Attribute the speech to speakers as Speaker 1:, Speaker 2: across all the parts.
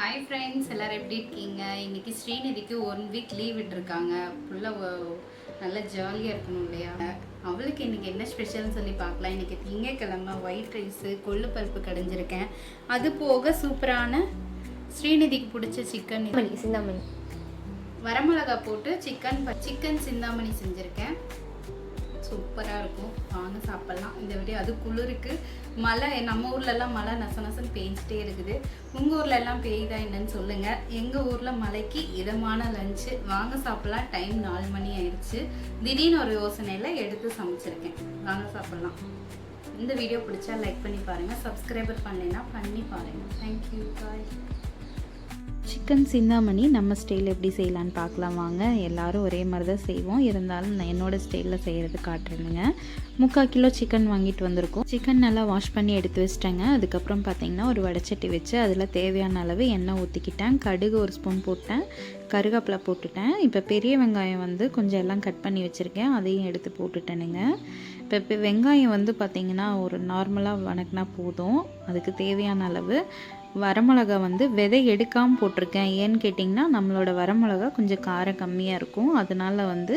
Speaker 1: Hi friends, எல்லோரும் எப்படி இருக்கீங்க? இன்றைக்கி ஸ்ரீநிதிக்கு 1 வீக் லீவ் விட்டுருக்காங்க. ஃபுல்லாக நல்லா ஜாலியாக இருக்கணும் இல்லையா? அவளுக்கு இன்றைக்கி என்ன ஸ்பெஷல்னு சொல்லி பார்க்கலாம். இன்றைக்கி திங்கக்கிழமை ஒயிட் ரைஸு கொள்ளு பருப்பு கடைஞ்சிருக்கேன். அது போக சூப்பரான ஸ்ரீநிதிக்கு பிடிச்ச சிக்கன்
Speaker 2: சிந்தாமணி
Speaker 1: வரமிளகா போட்டு சிக்கன் சிந்தாமணி செஞ்சுருக்கேன். சூப்பராக இருக்கும், வாங்க சாப்பிட்லாம். இந்த வீடியோ அது குளிருக்கு மழை, நம்ம ஊர்லெல்லாம் மழை நசனசன்னு பெஞ்சிட்டே இருக்குது. உங்கள் ஊரில் எல்லாம் பெய்யுதா என்னன்னு சொல்லுங்கள். எங்கள் ஊரில் மழைக்கு இதமான லஞ்சு, வாங்க சாப்பிட்லாம். டைம் 4 மணி ஆயிடுச்சு. திடீர்னு ஒரு யோசனையில் எடுத்து சமைச்சிருக்கேன். வாங்க சாப்பிட்லாம். இந்த வீடியோ பிடிச்சா லைக் பண்ணி பாருங்கள், சப்ஸ்கிரைபர் பண்ணலைன்னா பண்ணி பாருங்கள். தேங்க்யூ, பாய்.
Speaker 3: சிக்கன் சிந்தாமணி நம்ம ஸ்டைல் எப்படி செய்யலான்னு பார்க்கலாம் வாங்க. எல்லோரும் ஒரே மாதிரி தான் செய்வோம், இருந்தாலும் நான் என்னோடய ஸ்டைலில் செய்கிறது காட்டுறேனுங்க. 3/4 கிலோ சிக்கன் வாங்கிட்டு வந்திருக்கோம். சிக்கன் நல்லா வாஷ் பண்ணி எடுத்து வச்சிட்டேங்க. அதுக்கப்புறம் பார்த்திங்கன்னா ஒரு வடைச்சட்டி வச்சு அதில் தேவையான அளவு எண்ணெய் ஊற்றிக்கிட்டேன். கடுகு 1 ஸ்பூன் போட்டேன், கருவேப்பிலை போட்டுட்டேன். இப்போ பெரிய வெங்காயம் வந்து கொஞ்சம் எல்லாம் கட் பண்ணி வச்சுருக்கேன், அதையும் எடுத்து போட்டுட்டேனுங்க. இப்போ வெங்காயம் வந்து பார்த்திங்கன்னா ஒரு நார்மலாக வணக்கினா போதும். அதுக்கு தேவையான அளவு வரமிளகா வந்து விதை எடுக்காமல் போட்டிருக்கேன். ஏன்னு கேட்டிங்கன்னா நம்மளோட வரமிளகா கொஞ்சம் காரம் கம்மியாக இருக்கும். அதனால் வந்து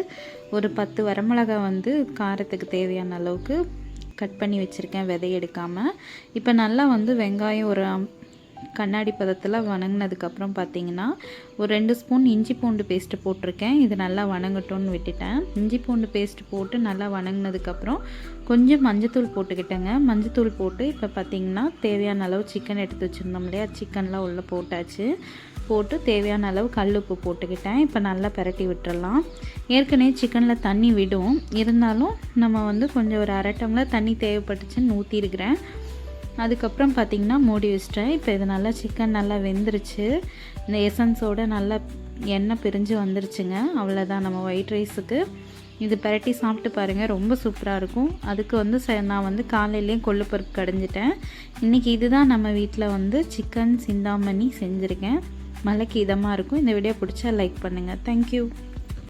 Speaker 3: ஒரு 10 வரமிளகா வந்து காரத்துக்கு தேவையான அளவுக்கு கட் பண்ணி வச்சுருக்கேன், விதை எடுக்காமல். இப்போ நல்லா வந்து வெங்காயம் ஒரு கண்ணாடி பதத்தில் வணங்கினதுக்கப்புறம் பார்த்திங்கன்னா ஒரு 2 ஸ்பூன் இஞ்சி பூண்டு பேஸ்ட்டு போட்டிருக்கேன். இது நல்லா வணங்கட்டும்னு விட்டுட்டேன். இஞ்சி பூண்டு பேஸ்ட்டு போட்டு நல்லா வணங்கினதுக்கப்புறம் கொஞ்சம் மஞ்சத்தூள் போட்டுக்கிட்டேங்க. மஞ்சத்தூள் போட்டு இப்போ பார்த்திங்கன்னா தேவையான அளவு சிக்கன் எடுத்து வச்சுருந்தோம் இல்லையா, சிக்கன்லாம் உள்ளே போட்டாச்சு. போட்டு தேவையான அளவு கல் உப்பு போட்டுக்கிட்டேன். இப்போ நல்லா பிரட்டி விட்டுறலாம். ஏற்கனவே சிக்கனில் தண்ணி விடும், இருந்தாலும் நம்ம வந்து கொஞ்சம் ஒரு 1/2 டம்ளர் தண்ணி தேவைப்பட்டுச்சுன்னு ஊற்றிருக்கிறேன். அதுக்கப்புறம் பார்த்திங்கன்னா மூடி வச்சிட்டேன். இப்போ இது நல்லா சிக்கன் நல்லா வெந்துருச்சு. இந்த எசன்ஸோடு நல்லா எண்ணெய் பிரிஞ்சு வந்துருச்சுங்க. அவ்வளோதான் நம்ம ஒயிட் ரைஸுக்கு. இது பிரட்டி சாப்பிட்டு பாருங்கள், ரொம்ப சூப்பராக இருக்கும். அதுக்கு வந்து நான் வந்து காலையிலேயும் கொள்ளு பருப்பு கடைஞ்சிட்டேன். இன்றைக்கி இதுதான் நம்ம வீட்டில் வந்து சிக்கன் சிந்தாமணி செஞ்சுருக்கேன். மழைக்கு இதமாக இருக்கும். இந்த வீடியோ பிடிச்சா லைக் பண்ணுங்கள். தேங்க்யூ.